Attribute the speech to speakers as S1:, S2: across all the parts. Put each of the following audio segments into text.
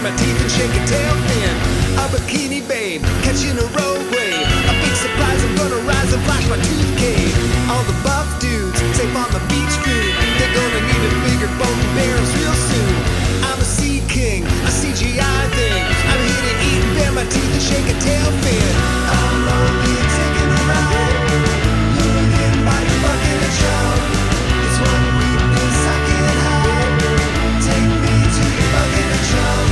S1: my teeth and shake a tail fin. A bikini babe, catching a road wave. A big surprise, I'm gonna rise and flash my tooth cave. All the buff dudes, safe on the beach food. They're gonna need a bigger boat and barrels real soon. I'm a sea king, a CGI thing. I'm here to eat and bare my teeth and shake a tail fin. I'm only taking a ride. Lured in by your bucket of chum. It's one weakness I can't hide. Take me to your bucket of chum.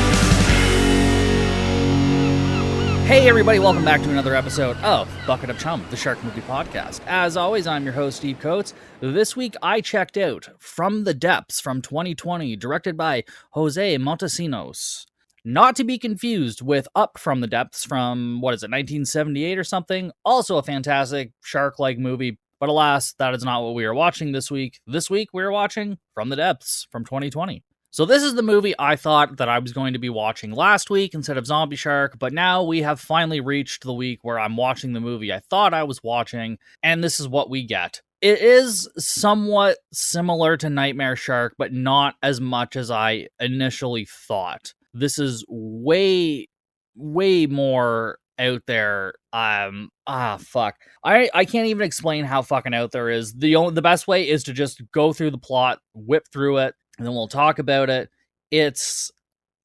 S2: Hey everybody, welcome back to another episode of Bucket of Chum, the Shark Movie Podcast. As always, I'm your host, Steve Coates. This week, I checked out From the Depths from 2020, directed by Jose Montesinos. Not to be confused with Up from the Depths from, 1978 or something? Also a fantastic shark-like movie, but alas, that is not what we are watching this week. This week, we are watching From the Depths from 2020. So this is the movie I thought that I was going to be watching last week instead of Zombie Shark, but now we have finally reached the week where I'm watching the movie I thought I was watching, and this is what we get. It is somewhat similar to Nightmare Shark, but not as much as I initially thought. This is way more out there. Fuck. I can't even explain how fucking out there is. The best way is to just go through the plot, whip through it, and then we'll talk about it. It's,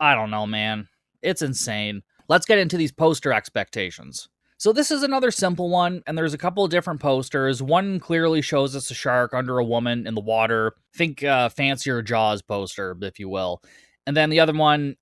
S2: I don't know, man. It's insane. Let's get into these poster expectations. So this is another simple one, and there's a couple of different posters. One clearly shows us a shark under a woman in the water. Think fancier Jaws poster, if you will. And then the other one,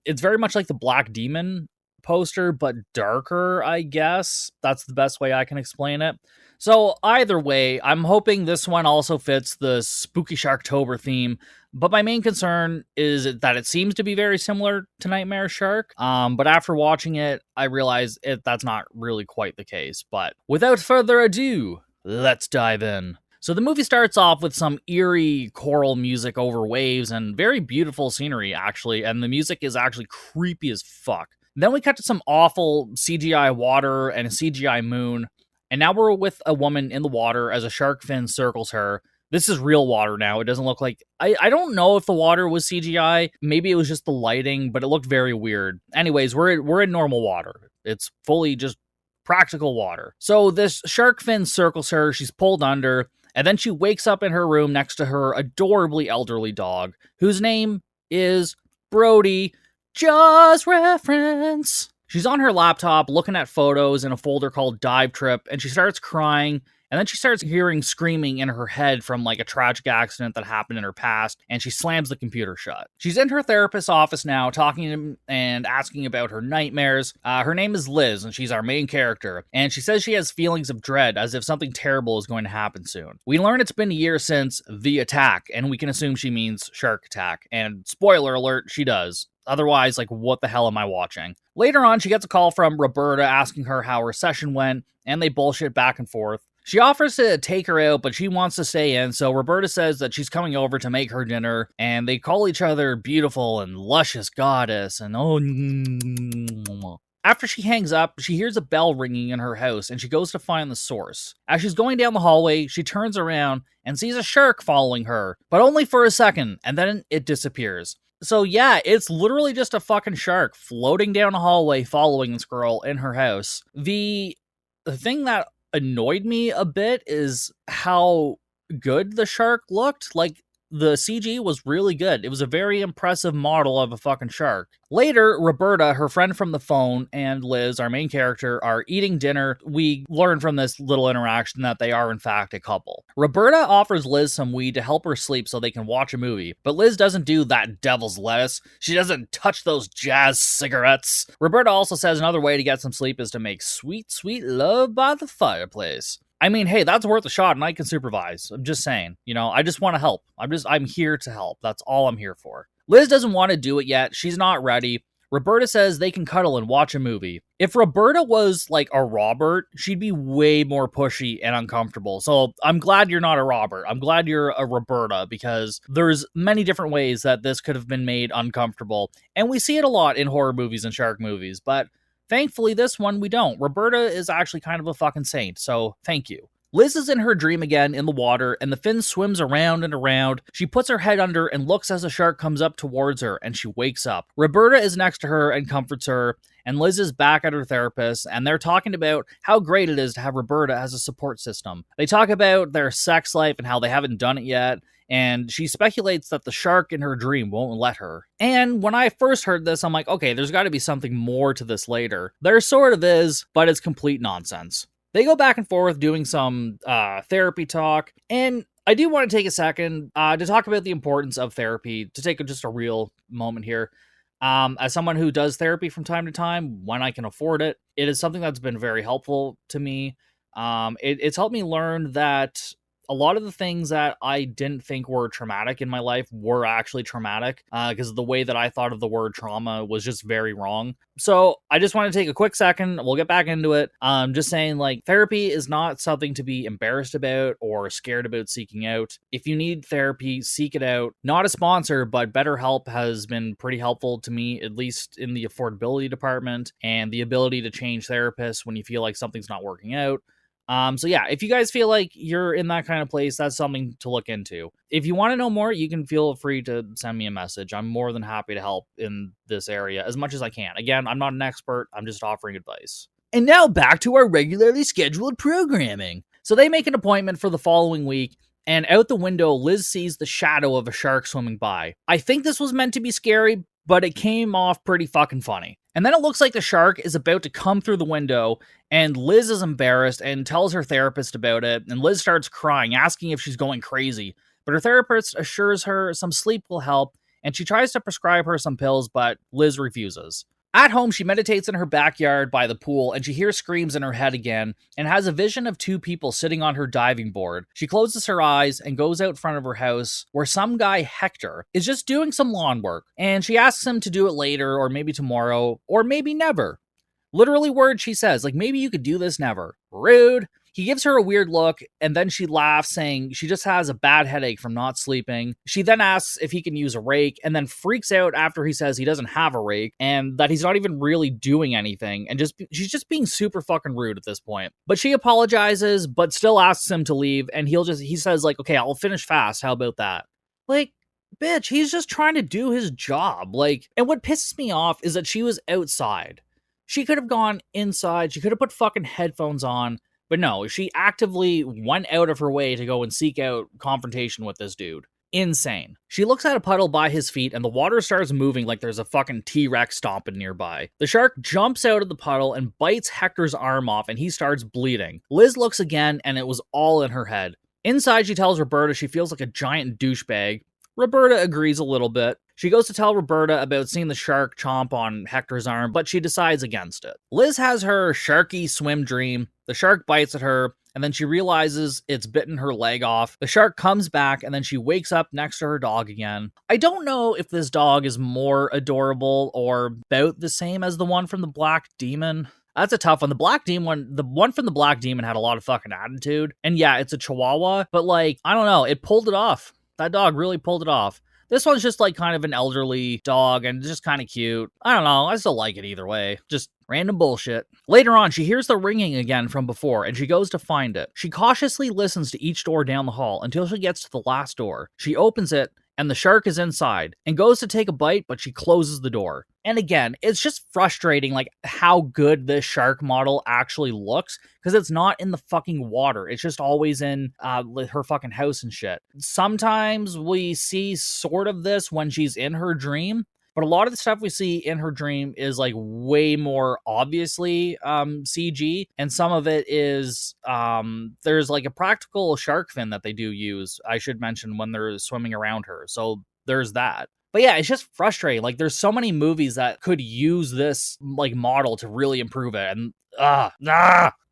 S2: it's very much like the Black Demon poster, but darker, I guess. That's the best way I can explain it. So either way, I'm hoping this one also fits the Spooky Sharktober theme, but my main concern is that it seems to be very similar to Nightmare Shark, but after watching it, I realize that's not really quite the case. But without further ado, let's dive in. So the movie starts off with some eerie choral music over waves and very beautiful scenery, actually, and the music is actually creepy as fuck. Then we cut to some awful CGI water and a CGI moon, and now we're with a woman in the water as a shark fin circles her. This is real water now. It doesn't look like... I don't know if the water was CGI. Maybe it was just the lighting, but it looked very weird. Anyways, we're in normal water. It's fully just practical water. So this shark fin circles her. She's pulled under, and then she wakes up in her room next to her adorably elderly dog, whose name is Brody. Jaws reference. She's on her laptop looking at photos in a folder called Dive Trip, and she starts crying, and then she starts hearing screaming in her head from like a tragic accident that happened in her past, and she slams the computer shut. She's in her therapist's office now, talking to him and asking about her nightmares. Her name is Liz, and she's our main character, and she says she has feelings of dread, as if something terrible is going to happen soon. We learn it's been a year since the attack, and we can assume she means shark attack, and spoiler alert, she does. Otherwise, like, what the hell am I watching? Later on, she gets a call from Roberta asking her how her session went, and they bullshit back and forth. She offers to take her out, but she wants to stay in, so Roberta says that she's coming over to make her dinner, and they call each other beautiful and luscious goddess, and After she hangs up, she hears a bell ringing in her house, and she goes to find the source. As she's going down the hallway, she turns around and sees a shark following her, but only for a second, and then it disappears. So yeah, it's literally just a fucking shark floating down a hallway following this girl in her house. The thing that annoyed me a bit is how good the shark looked. Like, the CG was really good. It was a very impressive model of a fucking shark. Later, Roberta, her friend from the phone, and Liz, our main character, are eating dinner. We learn from this little interaction that they are, in fact, a couple. Roberta offers Liz some weed to help her sleep so they can watch a movie, but Liz doesn't do that devil's lettuce. She doesn't touch those jazz cigarettes. Roberta also says another way to get some sleep is to make sweet, sweet love by the fireplace. I mean, hey, that's worth a shot, and I can supervise. I'm just saying, I just want to help. I'm here to help. That's all I'm here for. Liz doesn't want to do it yet. She's not ready. Roberta says they can cuddle and watch a movie. If Roberta was like a Robert, she'd be way more pushy and uncomfortable. So I'm glad you're not a Robert. I'm glad you're a Roberta, because there's many different ways that this could have been made uncomfortable. And we see it a lot in horror movies and shark movies, but thankfully, this one we don't. Roberta is actually kind of a fucking saint, so thank you. Liz is in her dream again in the water, and the fin swims around and around. She puts her head under and looks as the shark comes up towards her, and she wakes up. Roberta is next to her and comforts her, and Liz is back at her therapist, and they're talking about how great it is to have Roberta as a support system. They talk about their sex life and how they haven't done it yet, and she speculates that the shark in her dream won't let her. And when I first heard this, I'm like, okay, there's got to be something more to this later. There sort of is, but it's complete nonsense. They go back and forth doing some therapy talk, and I do want to take a second to talk about the importance of therapy, to take just a real moment here. As someone who does therapy from time to time, when I can afford it, it is something that's been very helpful to me. It's helped me learn that a lot of the things that I didn't think were traumatic in my life were actually traumatic, because the way that I thought of the word trauma was just very wrong. So I just want to take a quick second. We'll get back into it. Just saying, like, therapy is not something to be embarrassed about or scared about seeking out. If you need therapy, seek it out. Not a sponsor, but BetterHelp has been pretty helpful to me, at least in the affordability department and the ability to change therapists when you feel like something's not working out. So yeah, if you guys feel like you're in that kind of place, that's something to look into. If you want to know more, you can feel free to send me a message. I'm more than happy to help in this area as much as I can. Again, I'm not an expert. I'm just offering advice. And now back to our regularly scheduled programming. So they make an appointment for the following week, and out the window, Liz sees the shadow of a shark swimming by. I think this was meant to be scary, but it came off pretty fucking funny. And then it looks like the shark is about to come through the window, and Liz is embarrassed and tells her therapist about it, and Liz starts crying, asking if she's going crazy. But her therapist assures her some sleep will help, and she tries to prescribe her some pills, but Liz refuses. At home, she meditates in her backyard by the pool, and she hears screams in her head again, and has a vision of two people sitting on her diving board. She closes her eyes and goes out front of her house, where some guy, Hector, is just doing some lawn work, and she asks him to do it later, or maybe tomorrow, or maybe never. Literally words she says, like, maybe you could do this never. Rude. He gives her a weird look, and then she laughs, saying she just has a bad headache from not sleeping. She then asks if he can use a rake, and then freaks out after he says he doesn't have a rake, and that he's not even really doing anything, and she's just being super fucking rude at this point. But she apologizes, but still asks him to leave, and he says, like, okay, I'll finish fast, how about that? Like, bitch, he's just trying to do his job. Like, and what pisses me off is that she was outside. She could have gone inside, she could have put fucking headphones on, but no, she actively went out of her way to go and seek out confrontation with this dude. Insane. She looks at a puddle by his feet, and the water starts moving like there's a fucking T-Rex stomping nearby. The shark jumps out of the puddle and bites Hector's arm off, and he starts bleeding. Liz looks again, and it was all in her head. Inside, she tells Roberta she feels like a giant douchebag. Roberta agrees a little bit. She goes to tell Roberta about seeing the shark chomp on Hector's arm, but she decides against it. Liz has her sharky swim dream. The shark bites at her, and then she realizes it's bitten her leg off. The shark comes back, and then she wakes up next to her dog again. I don't know if this dog is more adorable or about the same as the one from the Black Demon. That's a tough one. The one from the Black Demon had a lot of fucking attitude. And yeah, it's a Chihuahua, but like, I don't know, it pulled it off. That dog really pulled it off. This one's just like kind of an elderly dog and just kind of cute. I don't know. I still like it either way. Just random bullshit. Later on, she hears the ringing again from before, and she goes to find it. She cautiously listens to each door down the hall until she gets to the last door. She opens it, and the shark is inside, and goes to take a bite, but she closes the door. And again, it's just frustrating, like, how good this shark model actually looks, because it's not in the fucking water. It's just always in her fucking house and shit. Sometimes we see sort of this when she's in her dream, but a lot of the stuff we see in her dream is like way more obviously CG, and some of it is there's like a practical shark fin that they do use, I should mention, when they're swimming around her. So there's that. But yeah, it's just frustrating. Like, there's so many movies that could use this like model to really improve it, and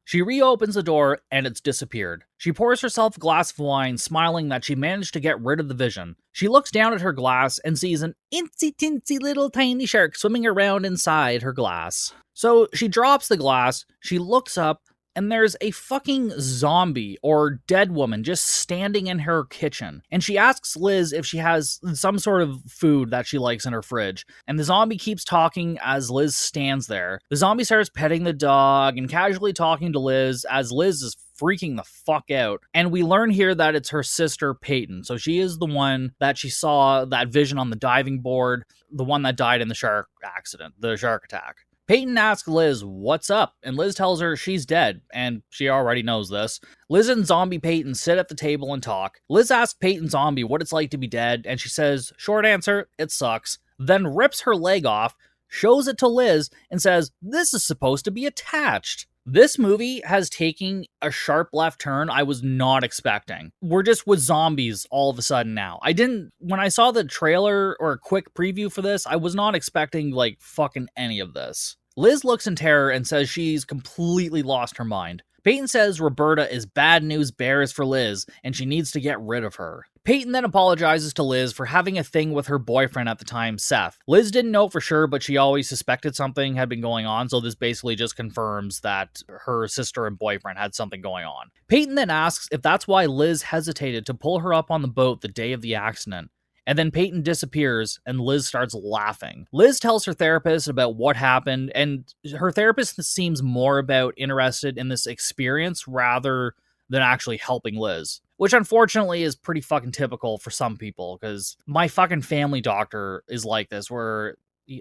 S2: She reopens the door, and it's disappeared. She pours herself a glass of wine, smiling that she managed to get rid of the vision. She looks down at her glass and sees an incy-tinsy little tiny shark swimming around inside her glass. So she drops the glass, she looks up, and there's a fucking zombie or dead woman just standing in her kitchen. And she asks Liz if she has some sort of food that she likes in her fridge. And the zombie keeps talking as Liz stands there. The zombie starts petting the dog and casually talking to Liz as Liz is freaking the fuck out. And we learn here that it's her sister, Peyton. So she is the one that she saw that vision on the diving board, the one that died in the shark accident, the shark attack. Peyton asks Liz, what's up? And Liz tells her she's dead, and she already knows this. Liz and zombie Peyton sit at the table and talk. Liz asks Peyton zombie what it's like to be dead, and she says, short answer, it sucks. Then rips her leg off, shows it to Liz, and says, this is supposed to be attached. This movie has taken a sharp left turn I was not expecting. We're just with zombies all of a sudden now. When I saw the trailer or a quick preview for this, I was not expecting like fucking any of this. Liz looks in terror and says she's completely lost her mind. Peyton says Roberta is bad news bears for Liz and she needs to get rid of her. Peyton then apologizes to Liz for having a thing with her boyfriend at the time, Seth. Liz didn't know for sure, but she always suspected something had been going on, so this basically just confirms that her sister and boyfriend had something going on. Peyton then asks if that's why Liz hesitated to pull her up on the boat the day of the accident. And then Peyton disappears, and Liz starts laughing. Liz tells her therapist about what happened, and her therapist seems more interested in this experience rather than actually helping Liz. Which unfortunately is pretty fucking typical for some people, because my fucking family doctor is like this, where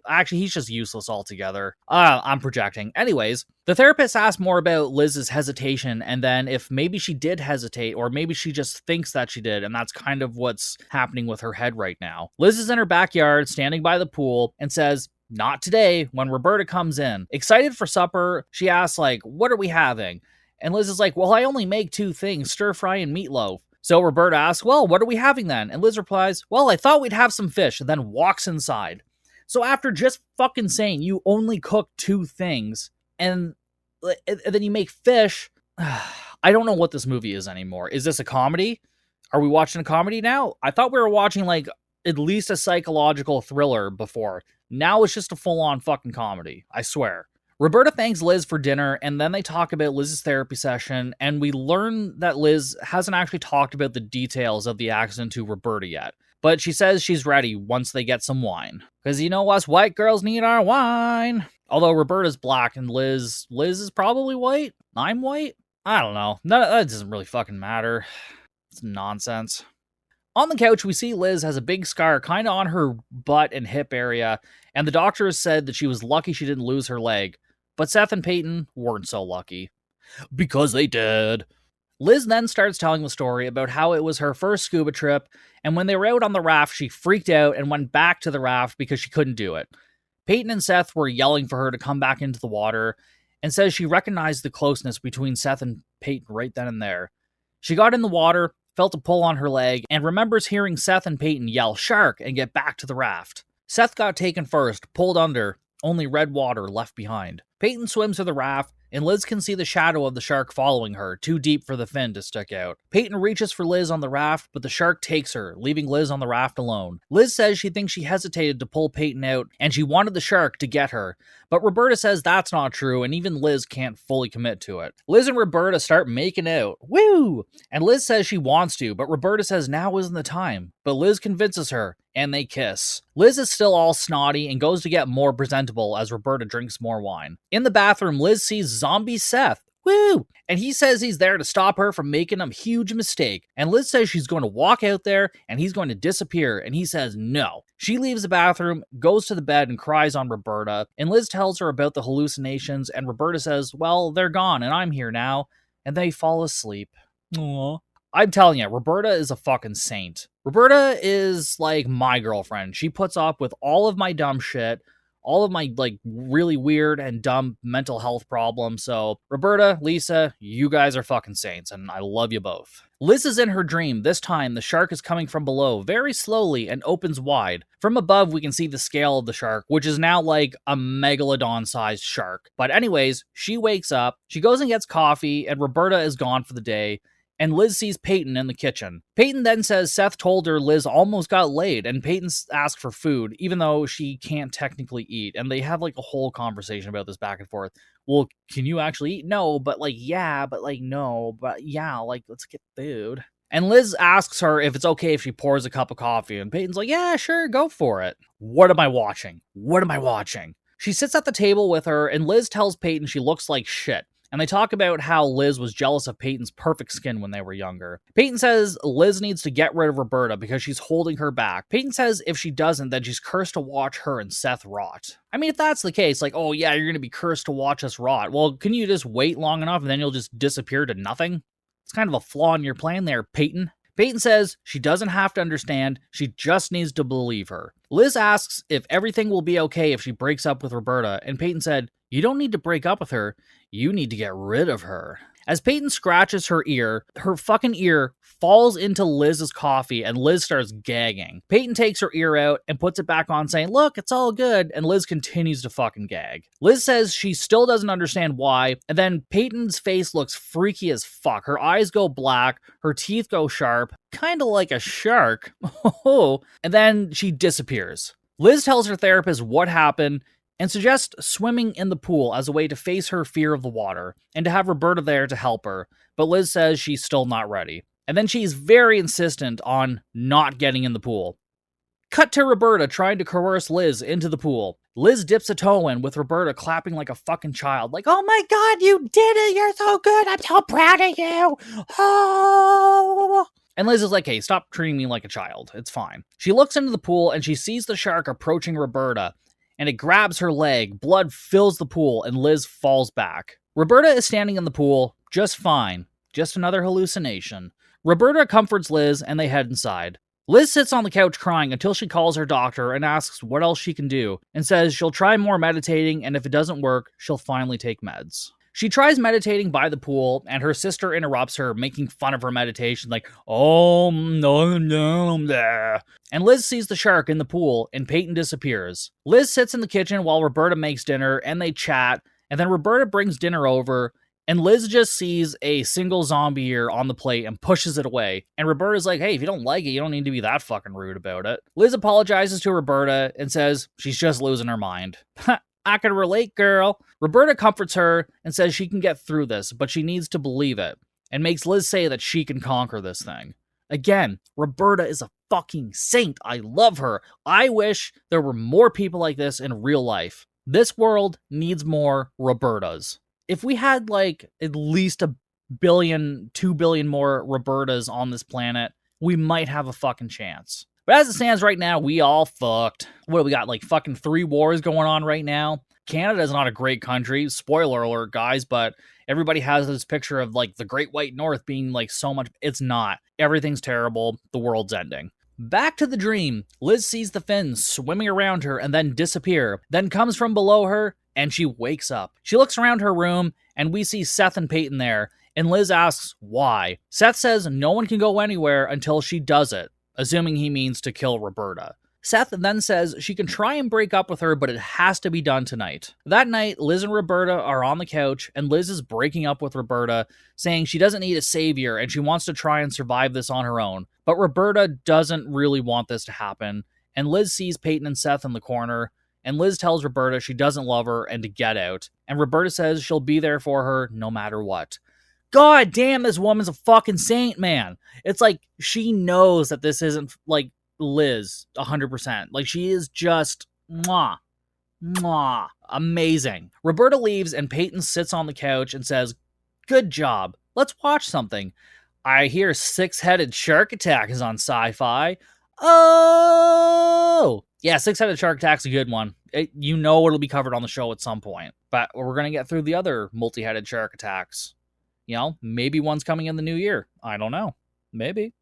S2: actually he's just useless altogether. I'm projecting. Anyways, the therapist asks more about Liz's hesitation, and then if maybe she did hesitate, or maybe she just thinks that she did, and that's kind of what's happening with her head right now. Liz is in her backyard, standing by the pool, and says, not today, when Roberta comes in. Excited for supper, she asks, like, what are we having? And Liz is like, well, I only make two things, stir fry and meatloaf. So Roberta asks, well, what are we having then? And Liz replies, well, I thought we'd have some fish, and then walks inside. So after just fucking saying you only cook two things, and then you make fish, I don't know what this movie is anymore. Is this a comedy? Are we watching a comedy now? I thought we were watching, like, at least a psychological thriller before. Now it's just a full-on fucking comedy, I swear. Roberta thanks Liz for dinner, and then they talk about Liz's therapy session, and we learn that Liz hasn't actually talked about the details of the accident to Roberta yet. But she says she's ready once they get some wine. Because you know us white girls need our wine. Although Roberta's black and Liz is probably white. I'm white? I don't know. That doesn't really fucking matter. It's nonsense. On the couch, we see Liz has a big scar kind of on her butt and hip area, and the doctor has said that she was lucky she didn't lose her leg. But Seth and Peyton weren't so lucky. Because they did. Liz then starts telling the story about how it was her first scuba trip, and when they were out on the raft, she freaked out and went back to the raft because she couldn't do it. Peyton and Seth were yelling for her to come back into the water, and says she recognized the closeness between Seth and Peyton right then and there. She got in the water, felt a pull on her leg, and remembers hearing Seth and Peyton yell, "Shark!" and get back to the raft. Seth got taken first, pulled under, only red water left behind. Peyton swims to the raft, and Liz can see the shadow of the shark following her, too deep for the fin to stick out. Peyton reaches for Liz on the raft, but the shark takes her, leaving Liz on the raft alone. Liz says she thinks she hesitated to pull Peyton out, and she wanted the shark to get her, but Roberta says that's not true, and even Liz can't fully commit to it. Liz and Roberta start making out. Woo! And Liz says she wants to, but Roberta says now isn't the time. But Liz convinces her, and they kiss. Liz is still all snotty and goes to get more presentable as Roberta drinks more wine. In the bathroom, Liz sees zombie Seth. Woo! And he says he's there to stop her from making a huge mistake. And Liz says she's going to walk out there and he's going to disappear. And he says no. She leaves the bathroom, goes to the bed and cries on Roberta. And Liz tells her about the hallucinations. And Roberta says, well, they're gone and I'm here now. And they fall asleep. Aww. I'm telling you, Roberta is a fucking saint. Roberta is like my girlfriend. She puts up with all of my dumb shit, all of my like really weird and dumb mental health problems. So Roberta, Lisa, you guys are fucking saints and I love you both. Liz is in her dream. This time the shark is coming from below very slowly and opens wide. From above we can see the scale of the shark, which is now like a megalodon sized shark. But anyways, she wakes up, she goes and gets coffee, and Roberta is gone for the day. And Liz sees Peyton in the kitchen. Peyton then says Seth told her Liz almost got laid, and Peyton asks for food, even though she can't technically eat. And they have like a whole conversation about this back and forth. Well, can you actually eat? No, but like, yeah, but like, no, but yeah, like, let's get food. And Liz asks her if it's okay if she pours a cup of coffee, and Peyton's like, yeah, sure, go for it. What am I watching? What am I watching? She sits at the table with her, and Liz tells Peyton she looks like shit. and they talk about how Liz was jealous of Peyton's perfect skin when they were younger. Peyton says Liz needs to get rid of Roberta because she's holding her back. Peyton says if she doesn't, then she's cursed to watch her and Seth rot. I mean, if that's the case, like, oh yeah, you're gonna be cursed to watch us rot. Well, can you just wait long enough and then you'll just disappear to nothing? It's kind of a flaw in your plan there, Peyton. Peyton says she doesn't have to understand, she just needs to believe her. Liz asks if everything will be okay if she breaks up with Roberta, and Peyton said, you don't need to break up with her, you need to get rid of her. As Peyton scratches her ear, her fucking ear falls into Liz's coffee and Liz starts gagging. Peyton takes her ear out and puts it back on saying, look, it's all good, and Liz continues to fucking gag. Liz says she still doesn't understand why, and then Peyton's face looks freaky as fuck. Her eyes go black, her teeth go sharp, kind of like a shark, and then she disappears. Liz tells her therapist what happened, and suggests swimming in the pool as a way to face her fear of the water, and to have Roberta there to help her, but Liz says she's still not ready. And then she's very insistent on not getting in the pool. Cut to Roberta trying to coerce Liz into the pool. Liz dips a toe in with Roberta clapping like a fucking child, like, oh my god, you did it, you're so good, I'm so proud of you, oh. And Liz is like, hey, stop treating me like a child, it's fine. She looks into the pool and she sees the shark approaching Roberta, and it grabs her leg, blood fills the pool, and Liz falls back. Roberta is standing in the pool, just fine, just another hallucination. Roberta comforts Liz, and they head inside. Liz sits on the couch crying until she calls her doctor and asks what else she can do, and says she'll try more meditating, and if it doesn't work, she'll finally take meds. She tries meditating by the pool, and her sister interrupts her, making fun of her meditation, like, oh, no, no, no. And Liz sees the shark in the pool, and Peyton disappears. Liz sits in the kitchen while Roberta makes dinner, and they chat, and then Roberta brings dinner over, and Liz just sees a single zombie ear on the plate and pushes it away. And Roberta's like, hey, if you don't like it, you don't need to be that fucking rude about it. Liz apologizes to Roberta and says she's just losing her mind. I can relate, girl. Roberta comforts her and says she can get through this, but she needs to believe it, and makes Liz say that she can conquer this thing. Again, Roberta is a fucking saint. I love her. I wish there were more people like this in real life. This world needs more Robertas. If we had like at least 1 billion, 2 billion more Robertas on this planet, we might have a fucking chance. But as it stands right now, we all fucked. What do we got, like fucking 3 wars going on right now? Canada's not a great country. Spoiler alert, guys, but everybody has this picture of like the Great White North being like so much. It's not. Everything's terrible. The world's ending. Back to the dream. Liz sees the fins swimming around her and then disappear. Then comes from below her and she wakes up. She looks around her room and we see Seth and Peyton there. And Liz asks why. Seth says no one can go anywhere until she does it, assuming he means to kill Roberta. Seth then says she can try and break up with her, but it has to be done tonight. That night, Liz and Roberta are on the couch, and Liz is breaking up with Roberta, saying she doesn't need a savior and she wants to try and survive this on her own. But Roberta doesn't really want this to happen, and Liz sees Peyton and Seth in the corner, and Liz tells Roberta she doesn't love her and to get out, and Roberta says she'll be there for her no matter what. God damn, this woman's a fucking saint, man. It's like she knows that this isn't like Liz 100%. Like she is just amazing. Roberta leaves and Peyton sits on the couch and says, good job. Let's watch something. I hear Six-Headed Shark Attack is on Sci-Fi. Oh! Yeah, Six-Headed Shark Attack's a good one. It'll be covered on the show at some point. But we're going to get through the other multi-headed shark attacks. Maybe one's coming in the new year. I don't know. Maybe.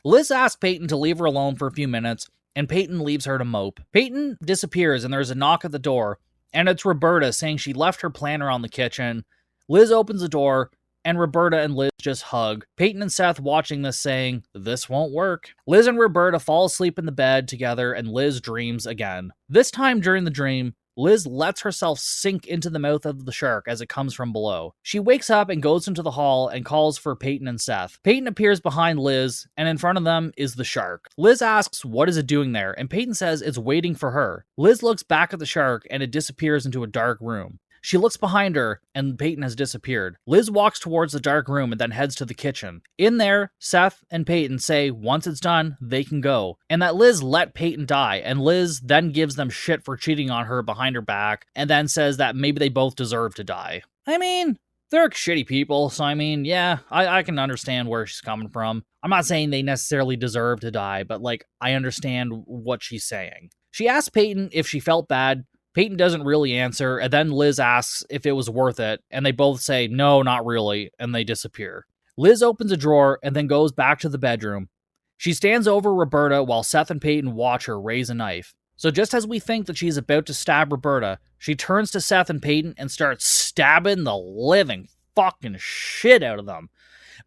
S2: Liz asks Peyton to leave her alone for a few minutes, and Peyton leaves her to mope. Peyton disappears, and there's a knock at the door, and it's Roberta saying she left her planner on the kitchen. Liz opens the door, and Roberta and Liz just hug. Peyton and Seth watching this saying, this won't work. Liz and Roberta fall asleep in the bed together, and Liz dreams again. This time during the dream, Liz lets herself sink into the mouth of the shark as it comes from below. She wakes up and goes into the hall and calls for Peyton and Seth. Peyton appears behind Liz, and in front of them is the shark. Liz asks what is it doing there, and Peyton says it's waiting for her. Liz looks back at the shark, and it disappears into a dark room. She looks behind her, and Peyton has disappeared. Liz walks towards the dark room and then heads to the kitchen. In there, Seth and Peyton say once it's done, they can go, and that Liz let Peyton die, and Liz then gives them shit for cheating on her behind her back, and then says that maybe they both deserve to die. I mean, they're shitty people, so I mean, yeah, I can understand where she's coming from. I'm not saying they necessarily deserve to die, but like, I understand what she's saying. She asks Peyton if she felt bad. Peyton doesn't really answer, and then Liz asks if it was worth it, and they both say, no, not really, and they disappear. Liz opens a drawer and then goes back to the bedroom. She stands over Roberta while Seth and Peyton watch her raise a knife. So just as we think that she's about to stab Roberta, she turns to Seth and Peyton and starts stabbing the living fucking shit out of them,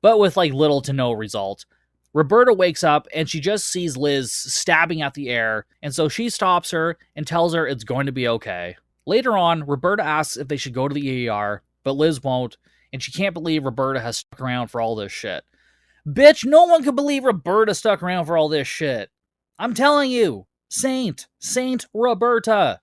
S2: but with like little to no result. Roberta wakes up and she just sees Liz stabbing at the air, and so she stops her and tells her it's going to be okay. Later on, Roberta asks if they should go to the ER, but Liz won't, and she can't believe Roberta has stuck around for all this shit. Bitch, no one can believe Roberta stuck around for all this shit. I'm telling you, Saint Roberta.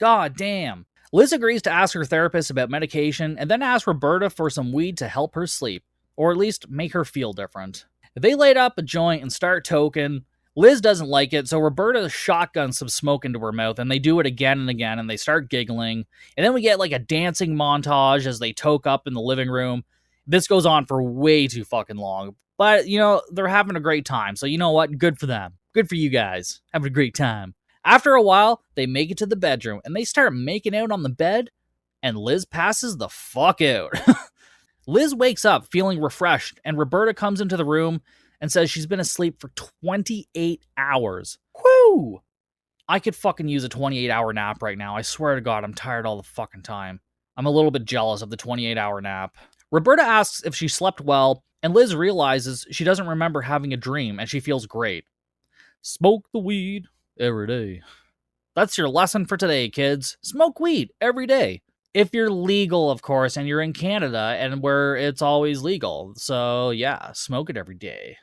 S2: God damn. Liz agrees to ask her therapist about medication and then asks Roberta for some weed to help her sleep, or at least make her feel different. They light up a joint and start toking. Liz doesn't like it, so Roberta shotguns some smoke into her mouth, and they do it again and again, and they start giggling. And then we get like a dancing montage as they toke up in the living room. This goes on for way too fucking long. But, you know, they're having a great time, so you know what? Good for them. Good for you guys. Having a great time. After a while, they make it to the bedroom, and they start making out on the bed, and Liz passes the fuck out. Liz wakes up feeling refreshed, and Roberta comes into the room and says she's been asleep for 28 hours. Whew! I could fucking use a 28-hour nap right now. I swear to God, I'm tired all the fucking time. I'm a little bit jealous of the 28-hour nap. Roberta asks if she slept well, and Liz realizes she doesn't remember having a dream, and she feels great. Smoke the weed every day. That's your lesson for today, kids. Smoke weed every day. If you're legal, of course, and you're in Canada, and where it's always legal. So, yeah, smoke it every day.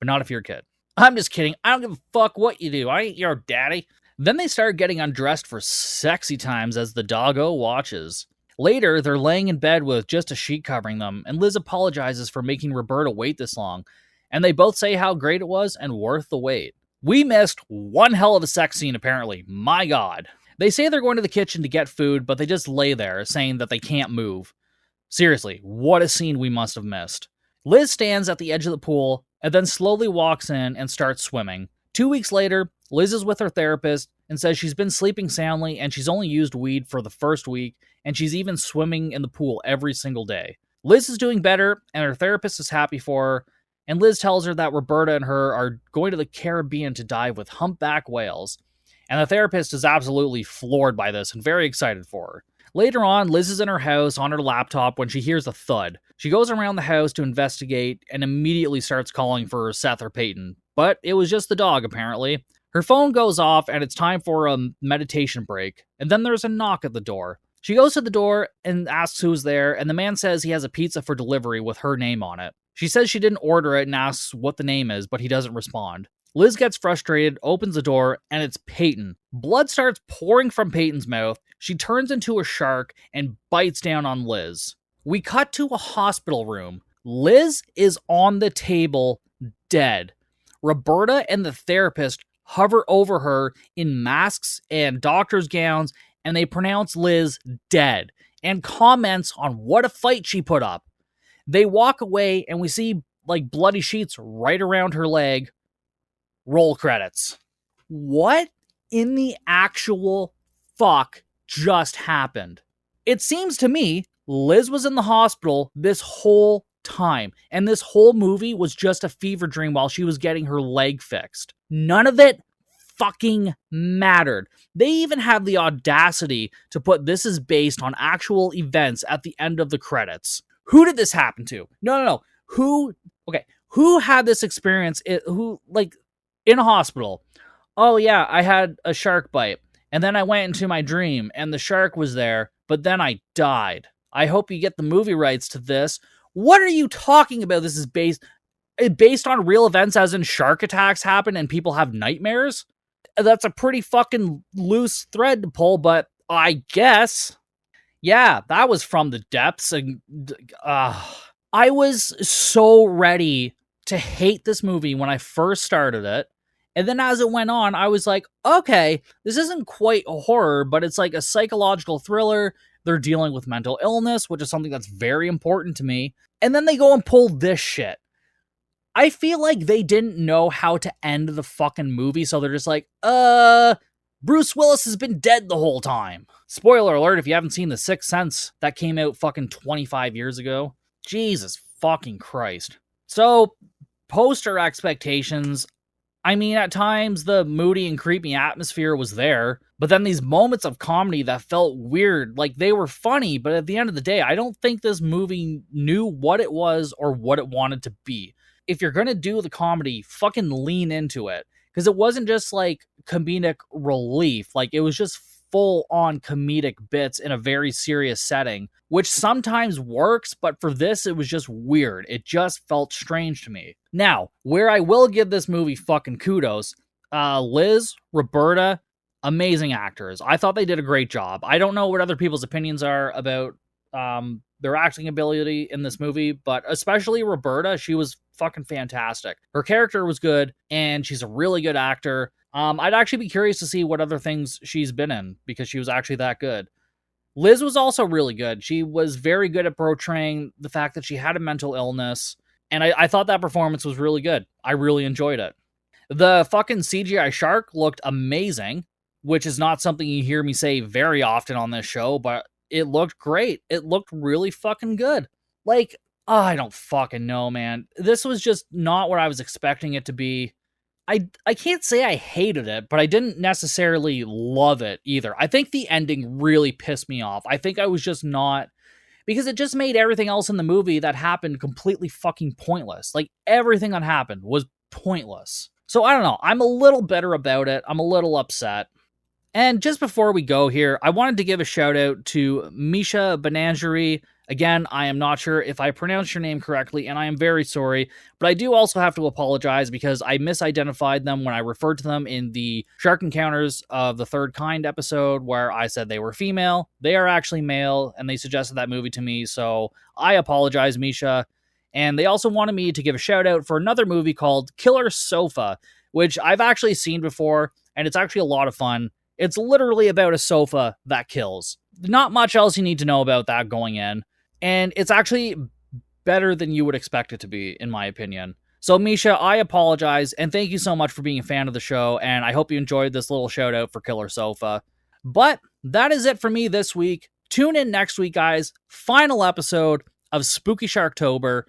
S2: But not if you're a kid. I'm just kidding. I don't give a fuck what you do. I ain't your daddy. Then they start getting undressed for sexy times as the doggo watches. Later, they're laying in bed with just a sheet covering them, and Liz apologizes for making Roberta wait this long, and they both say how great it was and worth the wait. We missed one hell of a sex scene, apparently. My God. They say they're going to the kitchen to get food, but they just lay there, saying that they can't move. Seriously, what a scene we must have missed. Liz stands at the edge of the pool, and then slowly walks in and starts swimming. 2 weeks later, Liz is with her therapist and says she's been sleeping soundly and she's only used weed for the first week, and she's even swimming in the pool every single day. Liz is doing better, and her therapist is happy for her, and Liz tells her that Roberta and her are going to the Caribbean to dive with humpback whales. And the therapist is absolutely floored by this and very excited for her. Later on, Liz is in her house on her laptop when she hears a thud. She goes around the house to investigate and immediately starts calling for Seth or Peyton. But it was just the dog, apparently. Her phone goes off and it's time for a meditation break. And then there's a knock at the door. She goes to the door and asks who's there, and the man says he has a pizza for delivery with her name on it. She says she didn't order it and asks what the name is, but he doesn't respond. Liz gets frustrated, opens the door, and it's Peyton. Blood starts pouring from Peyton's mouth. She turns into a shark and bites down on Liz. We cut to a hospital room. Liz is on the table, dead. Roberta and the therapist hover over her in masks and doctor's gowns, and they pronounce Liz dead and comments on what a fight she put up. They walk away, and we see like bloody sheets right around her leg. Roll credits. What in the actual fuck just happened? It seems to me Liz was in the hospital this whole time, and this whole movie was just a fever dream while she was getting her leg fixed. None of it fucking mattered. They even have the audacity to put this is based on actual events at the end of the credits. Who did this happen to? No. Who had this experience? In a hospital? Oh yeah, I had a shark bite, and then I went into my dream, and the shark was there, but then I died. I hope you get the movie rights to this. What are you talking about? This is based on real events, as in shark attacks happen and people have nightmares? That's a pretty fucking loose thread to pull, but I guess. Yeah, that was From the Depths, and I was so ready to hate this movie when I first started it. And then as it went on, I was like, okay, this isn't quite a horror, but it's like a psychological thriller. They're dealing with mental illness, which is something that's very important to me. And then they go and pull this shit. I feel like they didn't know how to end the fucking movie, so they're just like, Bruce Willis has been dead the whole time. Spoiler alert if you haven't seen The Sixth Sense that came out fucking 25 years ago. Jesus fucking Christ. So, poster expectations, I mean, at times the moody and creepy atmosphere was there, but then these moments of comedy that felt weird, like they were funny, but at the end of the day, I don't think this movie knew what it was or what it wanted to be. If you're gonna do the comedy, fucking lean into it. Because it wasn't just like comedic relief, like it was just full on comedic bits in a very serious setting, which sometimes works, but for this, it was just weird. It just felt strange to me. Now, where I will give this movie fucking kudos, Liz, Roberta, amazing actors. I thought they did a great job. I don't know what other people's opinions are about their acting ability in this movie, but especially Roberta, she was fucking fantastic. Her character was good, and she's a really good actor. I'd actually be curious to see what other things she's been in, because she was actually that good. Liz was also really good. She was very good at portraying the fact that she had a mental illness, and I thought that performance was really good. I really enjoyed it. The fucking CGI shark looked amazing, which is not something you hear me say very often on this show, but it looked great. It looked really fucking good. Like, I don't fucking know, man. This was just not what I was expecting it to be. I can't say I hated it, but I didn't necessarily love it either. I think the ending really pissed me off. I think I was just not... Because it just made everything else in the movie that happened completely fucking pointless. Like, everything that happened was pointless. So, I don't know. I'm a little bitter about it. I'm a little upset. And just before we go here, I wanted to give a shout out to Misha Bananjari. Again, I am not sure if I pronounced your name correctly, and I am very sorry, but I do also have to apologize because I misidentified them when I referred to them in the Shark Encounters of the Third Kind episode where I said they were female. They are actually male, and they suggested that movie to me, so I apologize, Misha. And they also wanted me to give a shout out for another movie called Killer Sofa, which I've actually seen before, and it's actually a lot of fun. It's literally about a sofa that kills. Not much else you need to know about that going in. And it's actually better than you would expect it to be, in my opinion. So, Misha, I apologize, and thank you so much for being a fan of the show, and I hope you enjoyed this little shout-out for Killer Sofa. But that is it for me this week. Tune in next week, guys. Final episode of Spooky Sharktober.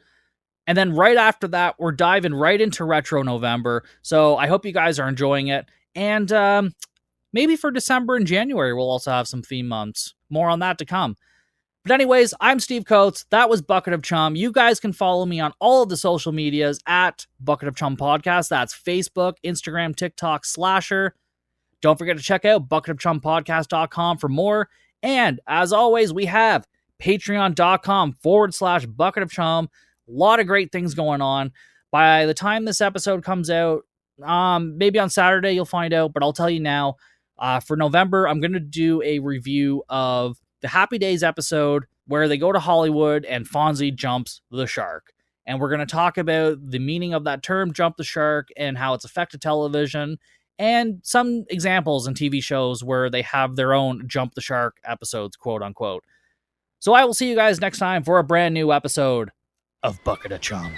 S2: And then right after that, we're diving right into Retro November. So I hope you guys are enjoying it. And maybe for December and January, we'll also have some theme months. More on that to come. But anyways, I'm Steve Coates. That was Bucket of Chum. You guys can follow me on all of the social medias at Bucket of Chum Podcast. That's Facebook, Instagram, TikTok, Slasher. Don't forget to check out bucketofchumpodcast.com for more. And as always, we have patreon.com/Bucket of Chum. A lot of great things going on. By the time this episode comes out, maybe on Saturday you'll find out, but I'll tell you now. For November, I'm going to do a review of the Happy Days episode where they go to Hollywood and Fonzie jumps the shark. And we're going to talk about the meaning of that term, jump the shark, and how it's affected television, and some examples in TV shows where they have their own jump the shark episodes, quote unquote. So I will see you guys next time for a brand new episode of Bucket of Chum.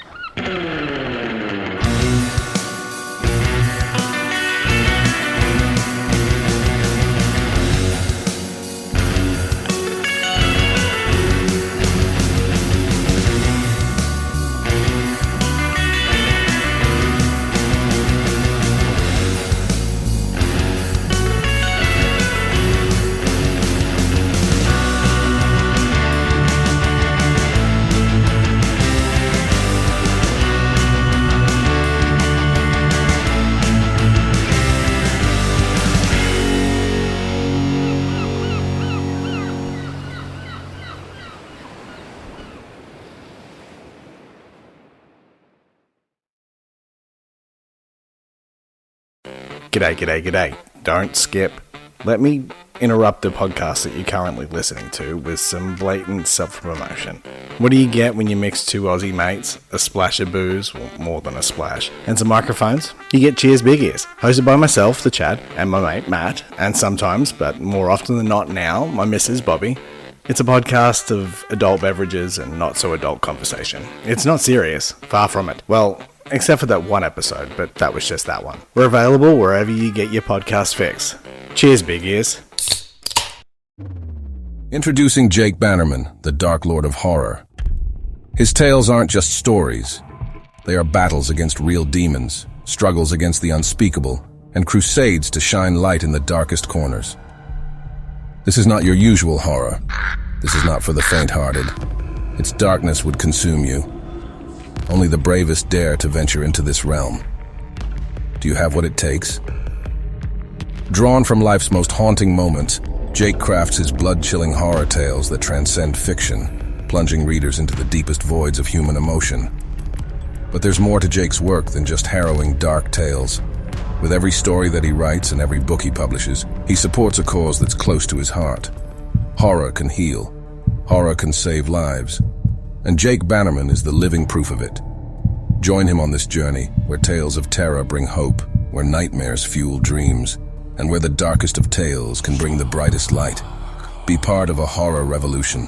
S3: G'day. Don't skip. Let me interrupt the podcast that you're currently listening to with some blatant self-promotion. What do you get when you mix two Aussie mates, a splash of booze, well, more than a splash, and some microphones? You get Cheers Big Ears, hosted by myself, the Chad, and my mate, Matt, and sometimes, but more often than not now, my missus, Bobby. It's a podcast of adult beverages and not so adult conversation. It's not serious, far from it. Well, except for that one episode, but that was just that one. We're available wherever you get your podcast fix. Cheers, big ears.
S4: Introducing Jake Bannerman, the Dark Lord of Horror. His tales aren't just stories. They are battles against real demons, struggles against the unspeakable, and crusades to shine light in the darkest corners. This is not your usual horror. This is not for the faint-hearted. Its darkness would consume you. Only the bravest dare to venture into this realm. Do you have what it takes? Drawn from life's most haunting moments, Jake crafts his blood-chilling horror tales that transcend fiction, plunging readers into the deepest voids of human emotion. But there's more to Jake's work than just harrowing, dark tales. With every story that he writes and every book he publishes, he supports a cause that's close to his heart. Horror can heal. Horror can save lives. And Jake Bannerman is the living proof of it. Join him on this journey, where tales of terror bring hope, where nightmares fuel dreams, and where the darkest of tales can bring the brightest light. Be part of a horror revolution.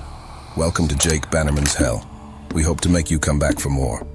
S4: Welcome to Jake Bannerman's Hell. We hope to make you come back for more.